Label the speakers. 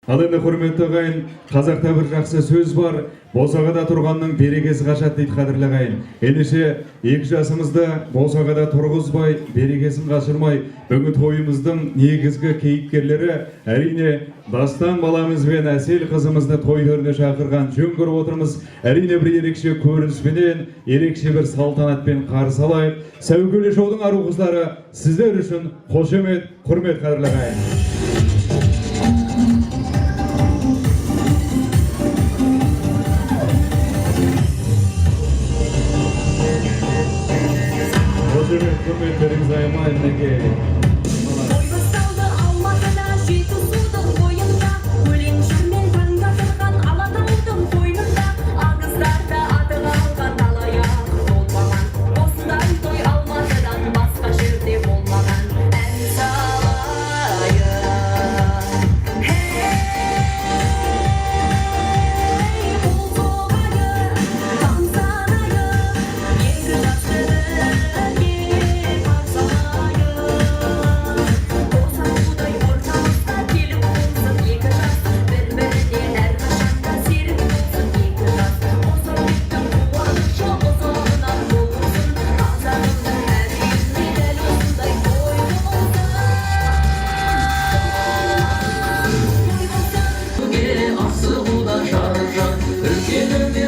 Speaker 1: Ал енді құрметті ағайын, қазақта бір жақсы сөз бар, босағада тұрғанның берекесі қашады дейді қадірлі ағайын. Ендеше екі жасымызды босағада тұрғызбай, берекесін қашырмай, бүгін тойымыздың негізгі кейіпкерлері әрине Дастан баламыз бен Әсел қызымызды той төріне шақырған жөн көріп отырмыз. Әрине бір ерекше көрініспенен, ерекше бір салтанатпен қарсы алайық. Сәукеле шоудың ару қыздары сіздер үшін қошемет, құрмет қадірлі ағайын. Құрметтеріңіз аймай мінекей.
Speaker 2: Asıl da şarjan, ülkenin